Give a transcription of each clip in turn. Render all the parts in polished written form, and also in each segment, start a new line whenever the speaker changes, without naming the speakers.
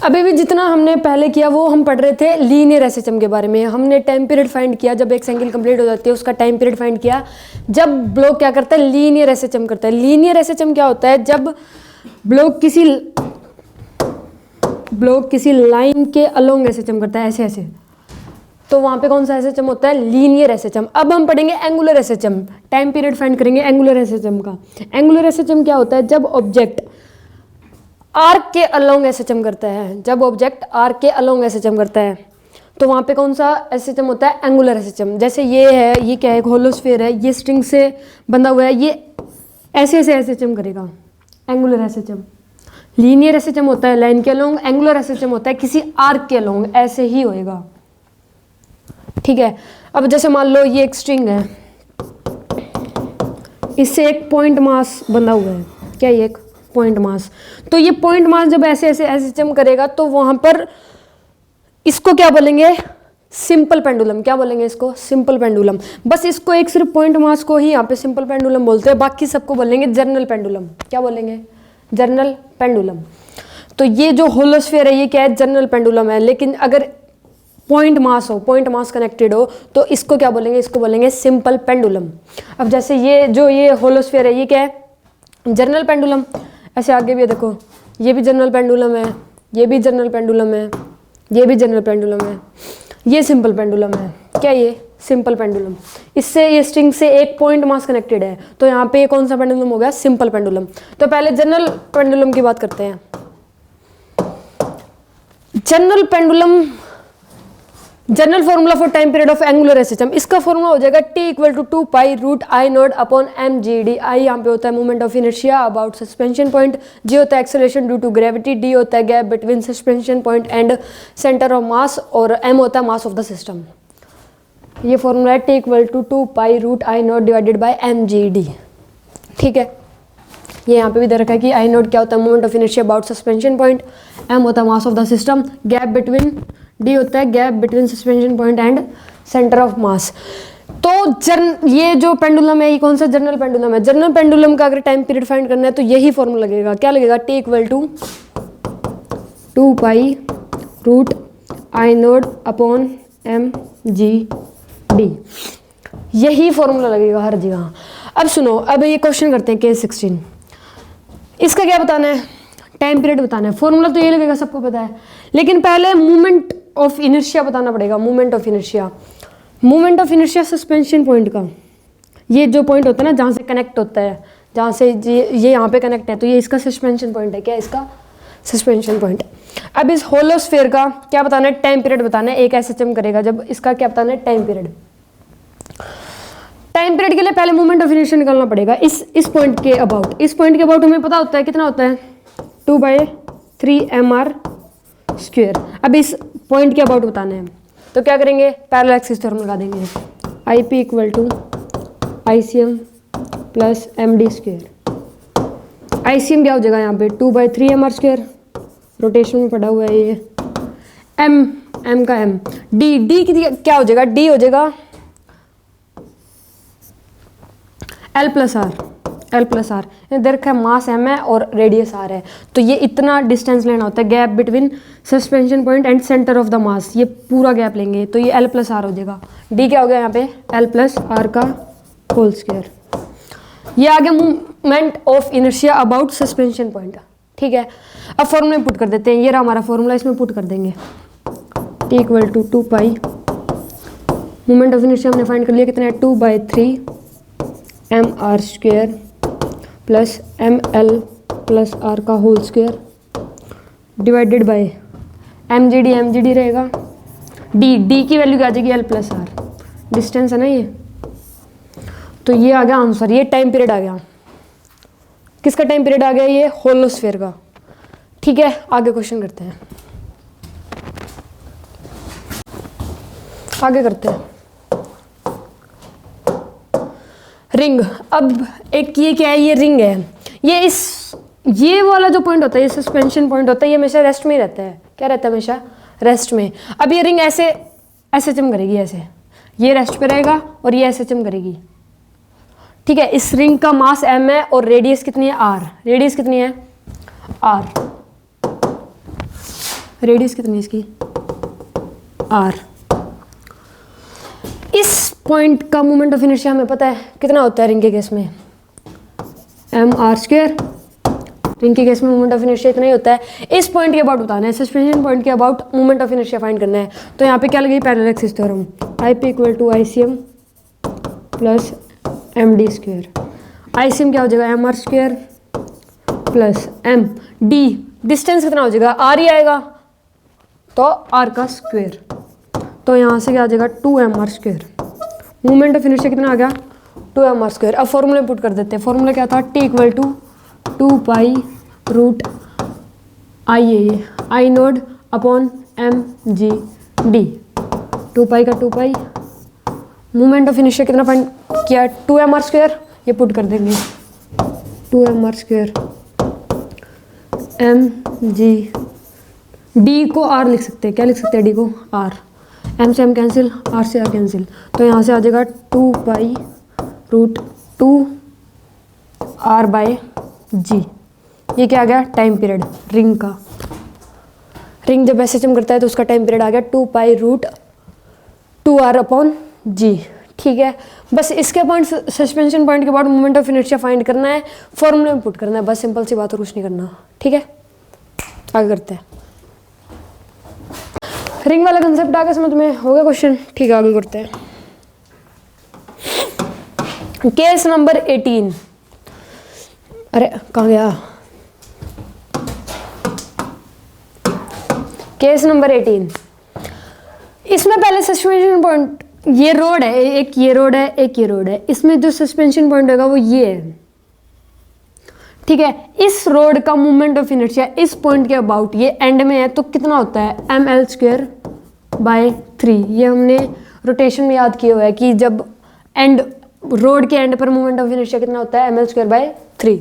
अभी भी जितना हमने पहले किया वो हम पढ़ रहे थे लीनियर एसएचएम के बारे में। हमने टाइम पीरियड फाइंड किया, जब एक साइकिल कंप्लीट हो जाती है उसका टाइम पीरियड फाइंड किया। जब ब्लॉक क्या करता है, लीनियर एसएचएम करता है। लीनियर एसएचएम क्या होता है, जब ब्लॉक किसी लाइन के अलोंग एसएचएम करता है, ऐसे ऐसे, तो वहां पे कौन सा एसएचएम होता है, लीनियर एसएचएम। अब हम पढ़ेंगे angular SHM, time period find करेंगे एंगुलर एसएचएम का। एंगुलर एसएचएम क्या होता है, जब ऑब्जेक्ट आर्क के अलोंग एसएचएम करता है, जब ऑब्जेक्ट आर्क के अलोंग एसएचएम करता है तो वहां पे कौन सा एसएचएम होता है, एंगुलर एसएचएम। जैसे ये है, ये क्या है, एक होलोस्फीयर है, ये स्ट्रिंग से बंधा हुआ है, ये ऐसे ऐसे एसएचएम करेगा, एंगुलर एसएचएम। लीनियर एसएचएम होता है लाइन के अलोंग, एंगुलर एसएचएम होता है किसी आर्क के अलोंग, ऐसे ही होएगा। ठीक है। अब जैसे मान लो ये एक स्ट्रिंग है, इससे एक पॉइंट मास बंधा हुआ है, क्या ये एक पॉइंट मास, तो ये पॉइंट मास जब ऐसे ऐसे एसएचएम करेगा तो वहां पर इसको क्या बोलेंगे, सिंपल पेंडुलम। क्या बोलेंगे इसको, सिंपल पेंडुलम। बस इसको एक सिर्फ पॉइंट मास को ही यहाँ पे सिंपल पेंडुलम बोलते हैं, बाकी सबको बोलेंगे जर्नल पेंडुलम। क्या बोलेंगे, जर्नल पेंडुलम। तो ये जो होलोस्फीयर है ये क्या है, जर्नल पेंडुलम है। लेकिन अगर पॉइंट मास हो, पॉइंट मास कनेक्टेड हो, तो इसको क्या बोलेंगे, इसको बोलेंगे सिंपल पेंडुलम। अब जैसे ये होलोस्फीयर है ये क्या है, जर्नल पेंडुलम। ऐसे आगे भी देखो, ये भी जर्नल पेंडुलम है, ये भी जर्नल पेंडुलम है, ये भी जर्नल पेंडुलम है, ये सिंपल पेंडुलम है। क्या ये, सिंपल पेंडुलम। इससे ये स्ट्रिंग से एक पॉइंट मास कनेक्टेड है, तो यहाँ पे कौन सा पेंडुलम हो गया, सिंपल पेंडुलम। तो पहले जनरल पेंडुलम की बात करते हैं। General pendulum, general formula for time period of angular SHM, इसका फॉर्मूला हो जाएगा T = 2 pi root I naught upon mgd। I यहाँ पे होता है moment of inertia about suspension point, g होता है acceleration due to gravity, d होता है gap between suspension point and centre of mass, और m होता है मास ऑफ द सिस्टम। ये फॉर्मूला है T = 2 pi root I naught divided by mgd। ठीक है, ये यहाँ पे भी दे रखा है कि आई नॉट क्या होता है, moment of inertia about suspension point, m होता है mass of the system, gap between, D होता है gap between suspension point and centre of मास। तो ये जो पेंडुलम है ये कौन सा, जर्नल पेंडुलम है। जर्नल पेंडुलम का अगर टाइम पीरियड फाइंड करना है तो यही फॉर्मूला लगेगा। क्या लगेगा, T = 2 pi root I naught upon mgd, यही फॉर्मूला लगेगा हर जगह। अब सुनो, अब ये क्वेश्चन करते हैं केस 16। इसका क्या बताना है, टाइम पीरियड बताना है। फॉर्मूला तो ये लगेगा, सबको पता है, लेकिन पहले मूवमेंट ऑफ इनर्शिया बताना पड़ेगा। Movement of inertia, movement of inertia suspension point का, ये जो पॉइंट होता है ना जहाँ से कनेक्ट होता है, जहाँ से ये यहाँ पे कनेक्ट है, तो ये इसका सस्पेंशन पॉइंट है। क्या इसका, सस्पेंशन पॉइंट। अब इस होलोस्फीयर का क्या बताना है, टाइम पीरियड बताना है। एक एसएचएम करेगा जब, इसका क्या बताना है, टाइम पीरियड। टाइम पीरियड के लिए पहले मूवमेंट ऑफ इनर्शिया निकालना पड़ेगा इस पॉइंट के अबाउट। इस पॉइंट के अबाउट हमें पता होता है कितना होता है, 2/3 mr²। अब इस पॉइंट के अबाउट बताना है तो क्या करेंगे, पैरेलल एक्सिस थ्योरम लगा देंगे। IP = ICM + md²। ICM क्या हो जाएगा यहाँ पे, 2/3 mr², रोटेशन में पड़ा हुआ है ये, m का m, d क्या हो जाएगा, d हो जाएगा L+R। इधर रखा है मास m है और रेडियस r है, तो ये इतना डिस्टेंस लेना होता है, gap between suspension point and centre of the mass, ये पूरा गैप लेंगे, तो ये L+R हो जाएगा। d क्या हो गया यहाँ पे, L+R²। ये आ गया movement of inertia about suspension point. ठीक है, अब फॉर्मूला पुट कर देते हैं। ये रहा हमारा फॉर्मूला, इसमें पुट कर देंगे T = 2 pi, movement of inertia हमने फाइंड कर लिया, कितना है, 2/3 mr² plus ml+r² divided by mgd रहेगा, d की वैल्यू क्या आ जाएगी, L+R, डिस्टेंस है ना ये। तो ये आ गया आंसर, ये टाइम पीरियड आ गया। किसका टाइम पीरियड आ गया, ये होलोस्फीयर का। ठीक है, आगे क्वेश्चन करते हैं, आगे करते हैं। रिंग, अब एक ये क्या है, ये रिंग है। ये वाला जो पॉइंट होता है, ये सस्पेंशन पॉइंट होता है, ये हमेशा रेस्ट में ही रहता है। क्या रहता है, हमेशा रेस्ट में। अब ये रिंग ऐसे एसएचएम करेगी, ऐसे ये रेस्ट पे रहेगा और ये एसएचएम करेगी। ठीक है, इस रिंग का मास m है और रेडियस कितनी है, r। रेडियस कितनी है, r। रेडियस कितनी है इसकी, r। इस पॉइंट का मोमेंट ऑफ इनर्शिया हमें पता है कितना होता है रिंग के केस में, mr²। रिंग के केस में मोमेंट ऑफ इनर्शिया इतना ही होता है। इस पॉइंट के अबाउट बताना है, सस्पेंशन पॉइंट के about moment of inertia find करना है। तो यहाँ पे क्या लगेगी, parallel axis theorem, IP = ICM plus MD²। ICM क्या हो जाएगा, mr² प्लस MD, डिस्टेंस कितना हो जाएगा, r ही आएगा, तो r का स्क्वायर। तो यहाँ से क्या आ जाएगा 2mr²। मोमेंट ऑफ इनर्शिया कितना आ गया, 2mr²। अब फॉर्मूले पुट कर देते हैं। फॉर्मूला क्या था, T = 2 pi root IA I naught upon mg/d। 2 pi का 2 पाई, मोमेंट ऑफ इनर्शिया कितना फाइंड किया, 2mr²। ये पुट कर देंगे 2mr² mg/d को r लिख सकते हैं, क्या लिख सकते हैं, d को r। m से m कैंसिल, r से r कैंसिल, तो यहाँ से आ जाएगा 2 पाई रूट 2r/g। ये क्या आ गया, टाइम पीरियड रिंग का। रिंग जब SHM करता है तो उसका टाइम पीरियड आ गया 2 पाई रूट 2r/g। ठीक है, बस इसके पॉइंट, सस्पेंशन पॉइंट के बाद मोमेंट ऑफ इनर्शिया फाइंड करना है, फॉर्मूले में पुट करना है, बस सिंपल सी बात और कुछ नहीं करना। ठीक है, आगे करते हैं। रिंग वाला कंसेप्ट आगे समझ में हो गया क्वेश्चन। ठीक है, आगे करते हैं। Case number 18। अरे कहाँ गया, केस नंबर 18। इसमें पहले सस्पेंशन पॉइंट, ये रोड है, एक ये रोड है, एक ये रोड है। इसमें जो सस्पेंशन पॉइंट होगा वो ये है। ठीक है, इस रोड का मोमेंट ऑफ इनर्शिया इस पॉइंट के अबाउट, ये एंड में है, तो कितना होता है, ml²/3। ये हमने रोटेशन में याद किया हुआ है कि जब एंड, रोड के एंड पर मोमेंट ऑफ इनर्शिया कितना होता है, ml²/3।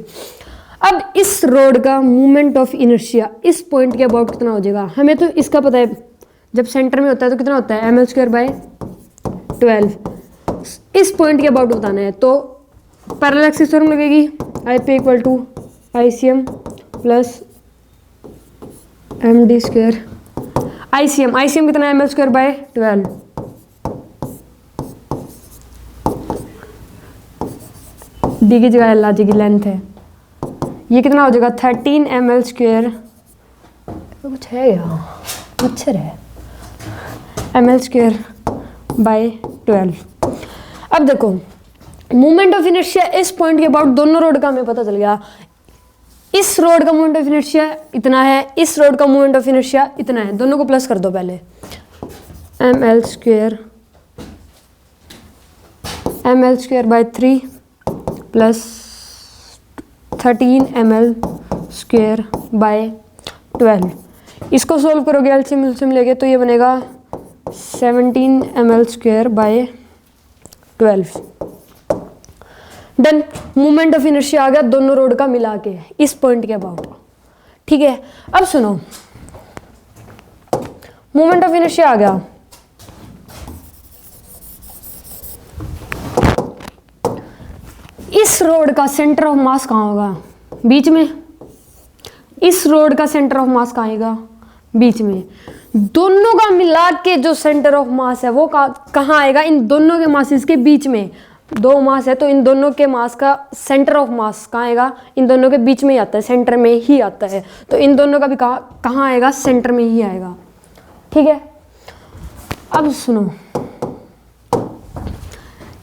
अब इस रोड का मोमेंट ऑफ इनर्शिया इस पॉइंट के अबाउट कितना हो जाएगा, हमें तो इसका पता है, जब सेंटर में होता है तो कितना होता है, ml²/12। इस पॉइंट के अबाउट बताना है, तो पैरेलल एक्सिस थ्योरम लगेगी, IP = ICM plus MD²। ICM कितना है, ml²/12। डी की जगह एल आ जाएगी, लेंथ है। ये कितना हो जाएगा, 13 ml², कुछ है यहाँ, मच्छर है, ml²/12। अब देखो, मोमेंट ऑफ इनर्शिया इस पॉइंट के अबाउट दोनों रोड का हमें पता चल गया। इस रोड का मोमेंट ऑफ इनर्शिया इतना है, इस रोड का मोमेंट ऑफ इनर्शिया इतना है, दोनों को प्लस कर दो पहले। ml²/3 plus 13 ml²/12। इसको सोल्व करोगे एलसीएम लेके, तो ये बनेगा 17 ml²/12। Done, moment of inertia आ गया दोनों रोड का मिला के इस पॉइंट के अबाउट। ठीक है, अब सुनो, मोमेंट ऑफ इनर्शिया आ गया, इस रोड का सेंटर ऑफ मास कहाँ होगा, बीच में। इस रोड का सेंटर ऑफ मास कहाँ आएगा, बीच में। दोनों का मिला के जो सेंटर ऑफ मास है वो कहाँ आएगा, इन दोनों के मासेस के बीच में। दो मास है तो इन दोनों के मास का सेंटर ऑफ मास कहाँ आएगा, इन दोनों के बीच में ही आता है, सेंटर में ही आता है। तो इन दोनों का भी कहाँ आएगा, सेंटर में ही आएगा। ठीक है, अब सुनो,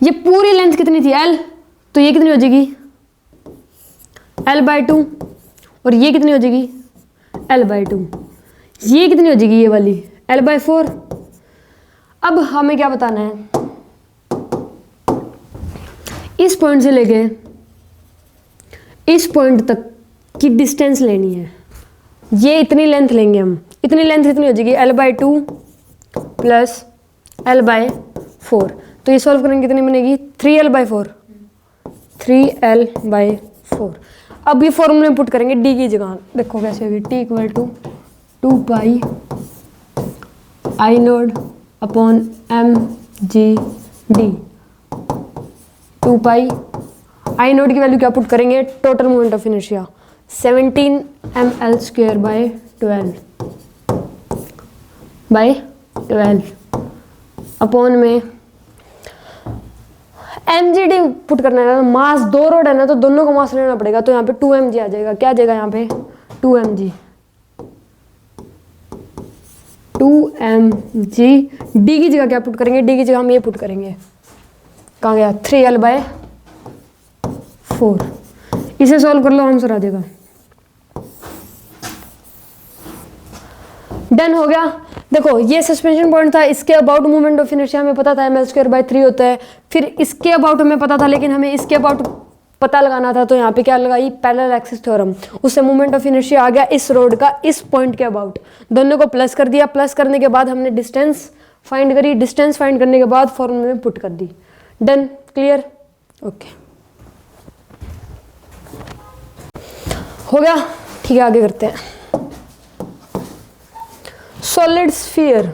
ये पूरी लेंथ कितनी थी, L, तो ये कितनी हो जाएगी, L/2, और ये कितनी हो जाएगी, L/2। ये कितनी हो जाएगी, ये वाली L/4। अब हमें क्या बताना है, इस पॉइंट से लेके इस पॉइंट तक की डिस्टेंस लेनी है। ये इतनी लेंथ लेंगे हम, इतनी लेंथ कितनी हो जाएगी, L/2 प्लस L/4। तो ये सॉल्व करेंगे कितनी बनेगी, 3L/4। अब ये फॉर्मूले में पुट करेंगे डी की जगह, देखो कैसे होगी, T = 2 pi I naught upon mg/d। 2 pi I node की वैल्यू क्या पुट करेंगे, total moment of inertia 17 ml²/12। By 12 upon में mgd पुट करना है ना, मास 2 रोड है ना तो दोनों को मास लेना पड़ेगा, तो यहाँ पे 2mg आ जाएगा। क्या आ जाएगा यहाँ पे 2mg, 2mg। d की जगह क्या पुट करेंगे, d की जगह हम ये पुट करेंगे, कहाँ गया 3l/4। इसे सॉल्व कर लो, आंसर आ जाएगा। डन हो गया। देखो ये सस्पेंशन पॉइंट था, इसके अबाउट मोमेंट ऑफ इनर्शिया हमें पता था ml²/3 होता है, फिर इसके अबाउट हमें पता था, लेकिन हमें इसके अबाउट पता लगाना था, तो यहाँ पे क्या लगाई, पैरेलल एक्सिस थ्योरम। उससे मोमेंट ऑफ इनर्शिया आ गया इस रोड का इस पॉइंट के अबाउट, दोनों को प्लस कर दिया। प्लस करने के बाद हमने डिस्टेंस फाइंड करी, डिस्टेंस फाइंड करने के बाद फॉर्मूले में पुट कर दी। डन, क्लियर, ओके हो गया। ठीक है, आगे करते हैं। सॉलिड स्फीयर,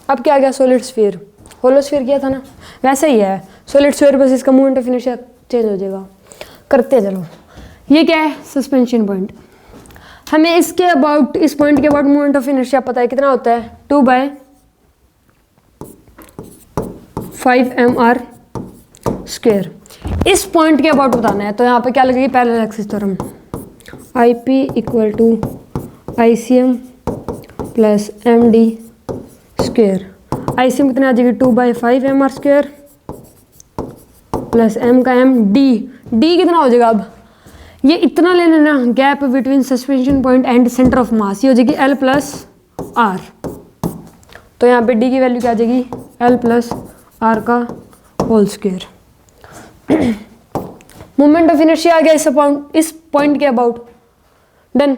अब क्या आ गया, सॉलिड स्फीयर। होलोस्फीयर किया था ना, वैसे ही है सॉलिड स्फीयर, बस इसका मोमेंट ऑफ इनर्शिया चेंज हो जाएगा। करते चलो, ये क्या है, सस्पेंशन पॉइंट। हमें इसके अबाउट, इस पॉइंट के अबाउट मोमेंट ऑफ इनर्शिया पता है, कितना होता है 2/5mr²। इस पॉइंट के अबाउट बताना है, तो यहाँ पे क्या लगेगी, parallel axis theorem. IP = ICM + MD²। ICM कितना आ जाएगी 2/5mr² प्लस m का m, d कितना हो जाएगा, अब ये इतना लेना ना, gap between suspension point and centre of मास, ये हो जाएगी L+r। तो यहाँ पे d की वैल्यू क्या आ जाएगी, L+r का whole square. Moment of inertia आ गया इस पॉइंट के अबाउट। डन,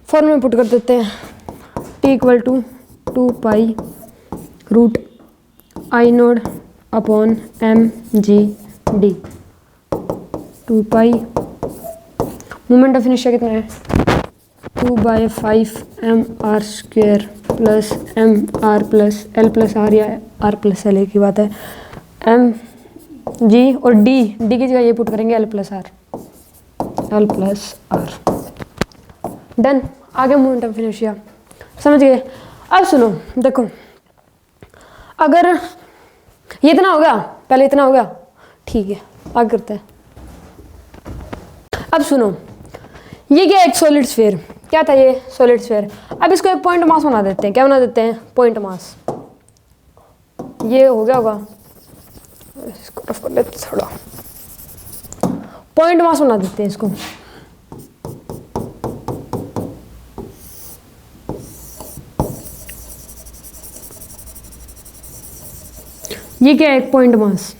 फॉर्मूला में पुट कर देते हैं, T = 2π√I0/mgd। 2π moment of inertia कितना है, 2/5mr² plus mr plus L+r या r+l एक ही बात है, mg और d की जगह ये पुट करेंगे L+r। डन, आगे मोमेंट ऑफ इनर्शिया समझ गए। अब सुनो, देखो अगर ये इतना हो गया, पहले इतना हो गया, ठीक है आगे करते हैं। अब सुनो, ये क्या है, एक सॉलिड स्फीयर। क्या था ये, सॉलिड स्फीयर। अब इसको एक पॉइंट मास बना देते हैं। क्या बना देते हैं, पॉइंट मास। ये हो गया होगा, इसको रफ कर लेते थोड़ा, पॉइंट मास बना देते हैं इसको। ये क्या है, एक पॉइंट मास।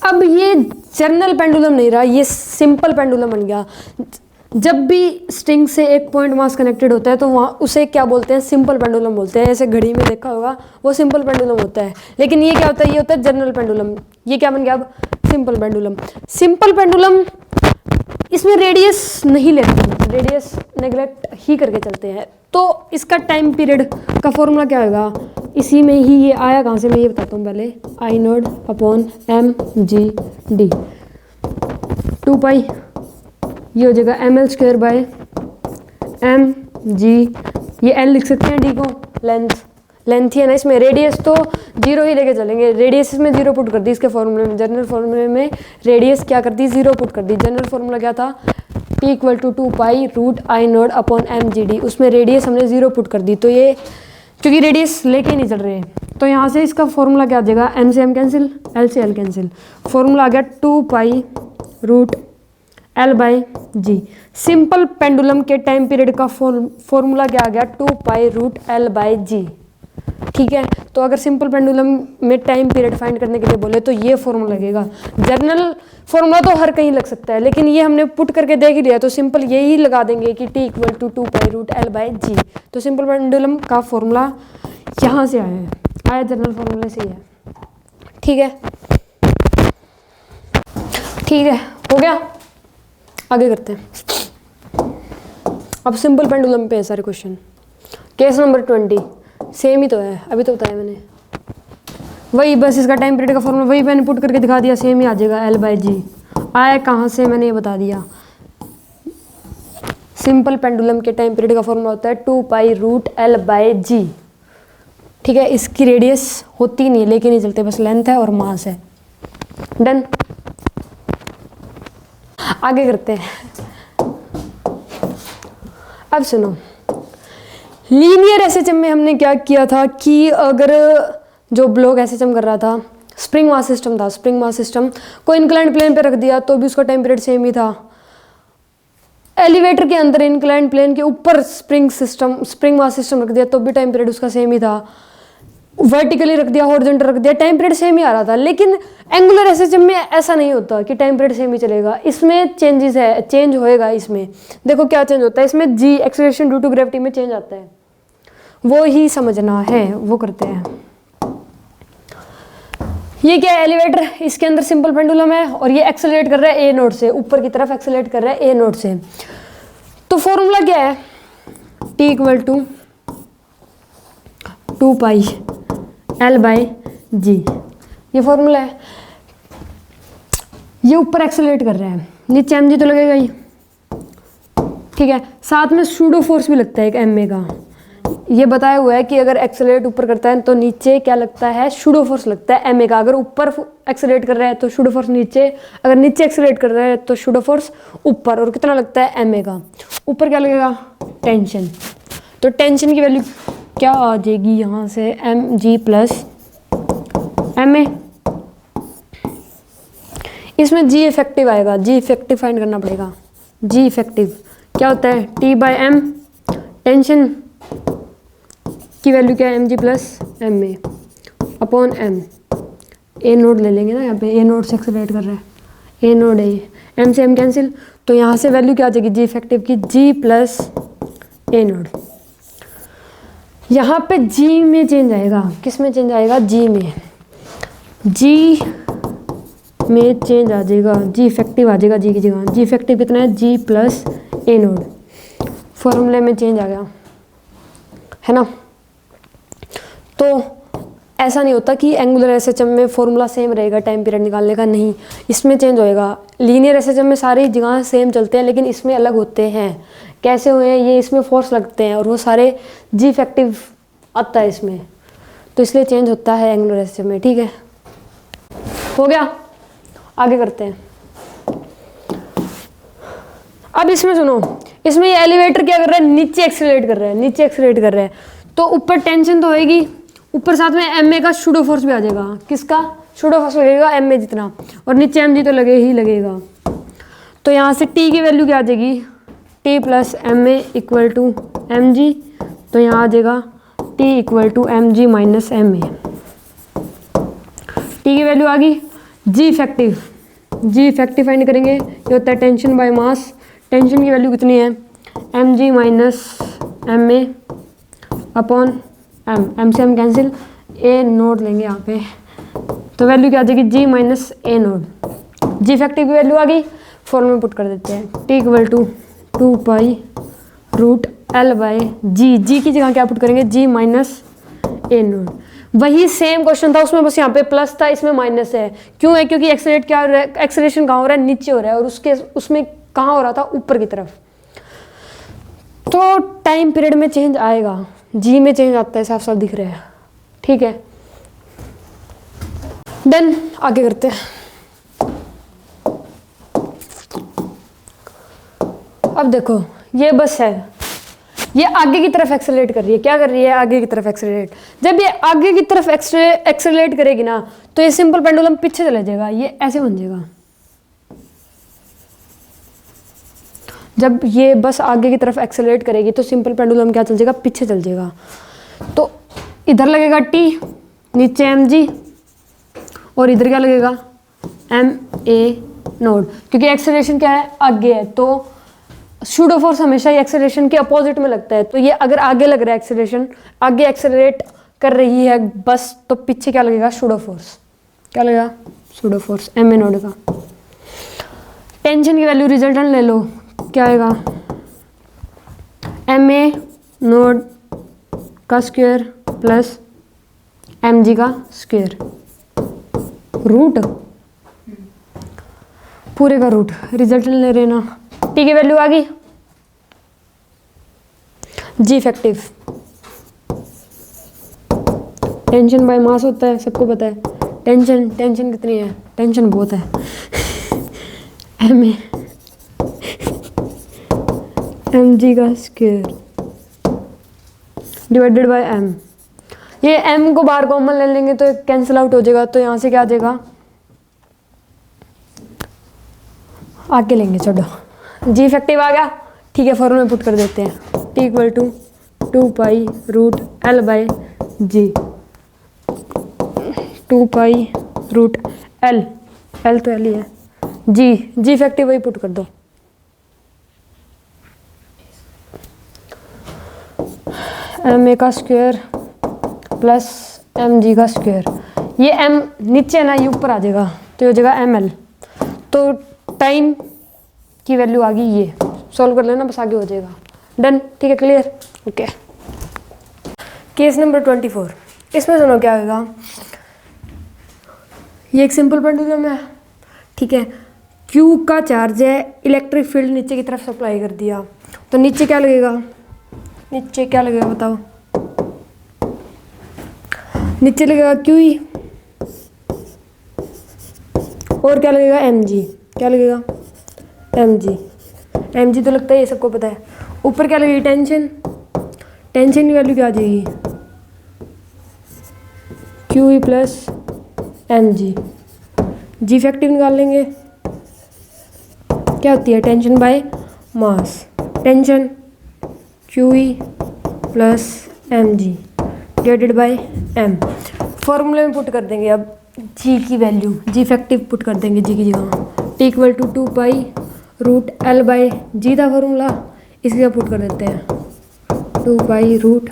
अब ये जनरल पेंडुलम नहीं रहा, ये सिंपल पेंडुलम बन गया। जब भी स्ट्रिंग से एक पॉइंट मास कनेक्टेड होता है तो वहाँ उसे क्या बोलते हैं, सिंपल पेंडुलम बोलते हैं। ऐसे घड़ी में देखा होगा, वो सिंपल पेंडुलम होता है। लेकिन ये क्या होता है, ये होता है जनरल पेंडुलम। ये क्या बन गया अब, सिंपल पेंडुलम। सिंपल पेंडुलम, इसमें रेडियस नहीं लेते, रेडियस नेग्लेक्ट ही करके चलते हैं। तो इसका टाइम पीरियड का फॉर्मूला क्या होगा, इसी में ही ये आया कहाँ से, मैं ये बताता हूँ पहले। I0/mgd 2π, ये हो जाएगा ml²/mg। ये n लिख सकते हैं, d को लेंथ ही है ना इसमें। रेडियस तो 0 ही लेके चलेंगे, रेडियस इसमें 0 पुट कर दी इसके फॉर्मूले में। जनरल फॉर्मूले में रेडियस क्या कर दी, 0 पुट कर दी। जनरल फॉर्मूला क्या था, T = 2π√I0/mgd। उसमें रेडियस हमने 0 पुट कर दी। तो ये क्योंकि रेडियस लेके नहीं चल रहे हैं, तो यहाँ से इसका फॉर्मूला क्या आ जाएगा, m से m कैंसिल, l से l कैंसिल। फॉर्मूला आ गया 2π√L/g। सिंपल पेंडुलम के टाइम पीरियड का फॉर्मूला क्या आ गया, 2π√L/g। ठीक है, तो अगर सिंपल पेंडुलम में टाइम पीरियड फाइंड करने के लिए बोले तो ये फॉर्मूला लगेगा। जनरल फॉर्मूला तो हर कहीं लग सकता है, लेकिन ये हमने पुट करके देख ही लिया, तो सिंपल यही लगा देंगे कि T = 2π√L/g। तो सिंपल पेंडुलम का फॉर्मूला यहाँ से आया जनरल फॉर्मूले से ही है। ठीक है, ठीक है, हो गया। आगे करते हैं। अब सिंपल पेंडुलम पे है सारे क्वेश्चन। केस नंबर 20 सेम ही तो है, अभी तो बताया मैंने। वही बस इसका टाइम पीरियड का फॉर्मूला वही मैंने पुट करके दिखा दिया, सेम ही आ जाएगा। L/g आया कहाँ से मैंने ये बता दिया। सिंपल पेंडुलम के टाइम पीरियड का फॉर्मूला होता है 2π√L/g। ठीक है, इसकी रेडियस होती नहीं है, लेके नहीं चलते, बस लेंथ है और मास है। डन। आगे करते हैं। अब सुनो, लीनियर एसएचएम में हमने क्या किया था कि अगर जो ब्लॉक एसएचएम कर रहा था, स्प्रिंग मास सिस्टम था, स्प्रिंग मास सिस्टम को इंक्लाइंड प्लेन पे रख दिया तो भी उसका टाइम पीरियड सेम ही था। एलिवेटर के अंदर इंक्लाइंड प्लेन के ऊपर स्प्रिंग मास सिस्टम रख दिया तो भी टाइम पीरियड उसका सेम ही था। वर्टिकली रख दिया, हॉरिजॉन्टल रख दिया, टाइम पीरियड सेम ही आ रहा था। लेकिन एंगुलर एसएचएम में ऐसा नहीं होता कि टाइम पीरियड सेम ही चलेगा, इसमें चेंजेस है, चेंज होएगा। इसमें देखो क्या चेंज होता है, इसमें जी एक्सेलरेशन ड्यू टू ग्रेविटी में चेंज आता है, वो ही समझना है, वो करते हैं। ये क्या है, एलिवेटर, इसके अंदर सिंपल पेंडुलम है और ये एक्सेलरेट कर रहा है ए नोड से, ऊपर की तरफ एक्सेलरेट कर रहा है ए नोड से। तो फॉर्मूला क्या है, T equal to 2 pi L by g, ये फॉर्मूला है। ये ऊपर एक्सेलरेट कर रहा है, नीचे एम जी तो लगेगा ही, ठीक है। साथ में सूडो फोर्स भी लगता है एक एम ए का, ये बताया हुआ है कि अगर एक्सेलरेट ऊपर करता है तो नीचे क्या लगता है, सूडो फोर्स लगता है एम ए का। अगर ऊपर एक्सेलरेट कर रहा है तो सूडो फोर्स नीचे, अगर नीचे एक्सेलरेट कर रहा है तो सूडो फोर्स ऊपर। और कितना लगता है, एम ए का। ऊपर क्या लगेगा, टेंशन। तो टेंशन की वैल्यू क्या आ जाएगी यहाँ से, M G plus M A. इसमें जी इफेक्टिव आएगा, जी इफेक्टिव फाइंड करना पड़ेगा। जी इफेक्टिव क्या होता है, टी बाई एम, टेंशन की वैल्यू क्या है, M G plus M A upon M. A naught ले लेंगे ना, यहाँ पे ए नोड से एक्सेलरेट कर रहा है, ए नोड है ये, एम से एम कैंसिल, तो यहाँ से वैल्यू क्या आ जाएगी, जी इफेक्टिव की, जी प्लस ए नोड। यहाँ पे जी में चेंज आएगा, किस में चेंज आएगा, जी में, जी में चेंज आ जाएगा, जी इफेक्टिव आ जाएगा जी की जगह। जी इफेक्टिव कितना है, जी प्लस ए नोड, फॉर्मूले में चेंज आ गया है ना। तो ऐसा नहीं होता कि एंगुलर एसएचएम में फॉर्मूला सेम रहेगा टाइम पीरियड निकालने का, नहीं, इसमें चेंज होएगा। लीनियर एसएचएम में सारी जगह सेम चलते हैं, लेकिन इसमें अलग होते हैं। कैसे हुए हैं ये, इसमें फोर्स लगते हैं और वो सारे जी इफेक्टिव आता है इसमें, तो इसलिए चेंज होता है एंगुलर एसएचएम में, ठीक है। हो गया, आगे करते हैं। अब इसमें सुनो, इसमें ये एलिवेटर क्या कर रहा है, नीचे एक्सेलरेट कर रहा है, नीचे एक्सेलरेट कर रहा है, तो ऊपर टेंशन तो होएगी, ऊपर साथ में एम ए का सूडो फोर्स भी आ जाएगा। किसका सूडो फोर्स लगेगा, एम ए जितना, और नीचे एम जी तो लगे ही लगेगा। तो यहाँ से टी की वैल्यू क्या आ जाएगी, T plus M A equal to M G, तो यहाँ आ जाएगा T equal to M G minus M A. T की वैल्यू आ गई, G effective, G effective find करेंगे, ये होता है टेंशन बाय मास। टेंशन की वैल्यू कितनी है, M G minus M A upon M, M से एम कैंसिल, ए नोड लेंगे यहाँ पे, तो वैल्यू क्या आ जाएगी, G minus a node. G effective की वैल्यू आ गई, फॉर्मूला में पुट कर देते हैं, T equal to 2 pi root L by g. G की जगह क्या पुट करेंगे, जी माइनस ए नोड। वही सेम क्वेश्चन था उसमें, बस यहाँ पे प्लस था, इसमें माइनस है। क्यों है, क्योंकि एक्सेलरेट क्या हो रहा है, एक्सेलरेशन कहाँ हो रहा है, नीचे हो रहा है, और उसमें कहाँ हो रहा था, ऊपर की तरफ। तो टाइम पीरियड में चेंज आएगा, जी में चेंज आता है, साफ साफ दिख रहा है, ठीक है। डन, आगे करते हैं। अब देखो ये बस है, ये आगे की तरफ एक्सेलरेट कर रही है, क्या कर रही है, आगे की तरफ एक्सेलरेट। जब ये आगे की तरफ एक्सेलरेट करेगी ना, तो ये सिंपल पेंडुलम पीछे चला जाएगा, ये ऐसे बन जाएगा। जब ये बस आगे की तरफ एक्सेलरेट करेगी तो सिंपल पेंडुलम क्या चल जाएगा, पीछे चल जाएगा। तो इधर लगेगा टी, नीचे एम जी, और इधर क्या लगेगा, एम ए नोड, क्योंकि एक्सेलरेशन क्या है, आगे है, तो सूडो फोर्स हमेशा ही एक्सेलरेशन के अपोजिट में लगता है। तो ये अगर आगे लग रहा है एक्सेलरेशन, आगे एक्सेलरेट कर रही है बस, तो पीछे क्या लगेगा, सूडो फोर्स। क्या लगेगा, pseudo force M A naught का। टेंशन की वैल्यू रिजल्टेंट ले लो, क्या आएगा, एम ए नोड का स्क्वायर प्लस एम जी का स्क्वायर, रूट पूरे का रूट, रिजल्टेंट ले रहे ना। टी की वैल्यू आ गई, जी इफेक्टिव टेंशन बाय मास होता है, सबको पता है। टेंशन कितनी है, टेंशन बहुत है। एम ए एम जी का स्क्वायर डिवाइडेड बाय एम। ये एम को बाहर कॉमन ले लेंगे तो कैंसिल आउट हो जाएगा, तो यहाँ से क्या आ जाएगा, आगे लेंगे, छोड़ो। जी इफेक्टिव आ गया, ठीक है, फॉर्मूले में पुट कर देते हैं। T equal to 2 pi root L by G, 2 pi root L तो एल ही है, जी इफेक्टिव वही पुट कर दो। एम ए का स्क्वायर प्लस एम जी का स्क्वायर, ये एम नीचे है ना, ये ऊपर आ जाएगा, तो ये हो जाएगा एम एल। तो टाइम की वैल्यू आ गई, ये सॉल्व कर लेना, बस आगे हो जाएगा। डन, ठीक है, क्लियर, ओके। केस नंबर 24, इसमें सुनो क्या होगा। ये एक सिंपल पेंडुलम है, ठीक है। क्यू का चार्ज है, इलेक्ट्रिक फील्ड नीचे की तरफ सप्लाई कर दिया, तो नीचे क्या लगेगा, बताओ। नीचे लगेगा क्यू ई, और क्या लगेगा, एम जी। क्या लगेगा, एम जी तो लगता है, ये सबको पता है। ऊपर क्या लगेगी, टेंशन की वैल्यू क्या आ जाएगी, Q E plus M G effective निकाल लेंगे, क्या होती है, tension by mass. Tension Q E plus M G divided by M. फॉर्मूले में पुट कर देंगे अब जी की वैल्यू, जी इफेक्टिव पुट कर देंगे जी की जगह। T equal to 2 pi root L by G था फॉर्मूला, इसकी जगह पुट कर देते हैं 2 pi root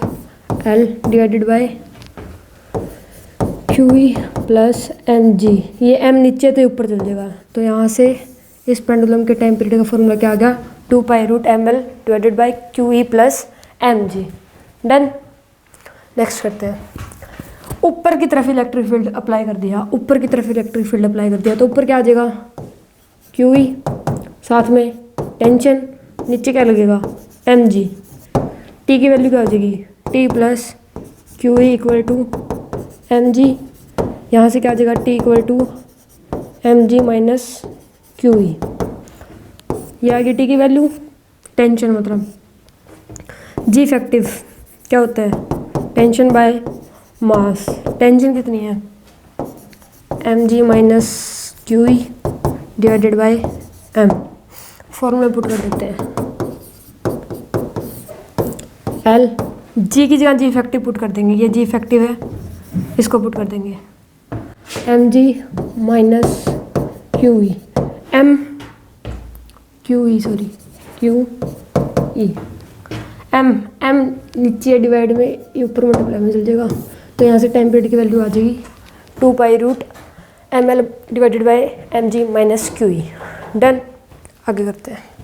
L divided by Q E plus M G. ये एम नीचे तो ऊपर चल जाएगा, तो यहाँ से इस पेंडुलम के टाइम पीरियड का फॉर्मूला क्या आ गया, 2 pi root M L divided by Q E plus M G. Done, next करते हैं। ऊपर की तरफ इलेक्ट्रिक फील्ड अप्लाई कर दिया, तो ऊपर क्या आ जाएगा, क्यू ई, साथ में टेंशन, नीचे क्या लगेगा, एम जी। टी की वैल्यू क्या हो जाएगी, T plus Q E equal to M G. यहाँ से क्या आ जाएगा, T equal to M G minus Q E. ये आ गई टी की वैल्यू, टेंशन मतलब। जी इफेक्टिव क्या होता है, टेंशन बाय मास। टेंशन कितनी है, M G minus Q E divided by M. Formula put कर देते हैं, एल जी की जगह जी इफेक्टिव पुट कर देंगे, ये जी इफेक्टिव है, इसको पुट कर देंगे, M G minus Q E, Q E, M नीचे डिवाइड में, ये ऊपर मल्टीप्लाई में चल जाएगा, तो यहाँ से टाइम पीरियड की वैल्यू आ जाएगी 2 pi root M L divided by M G minus Q E. Done, आगे करते हैं।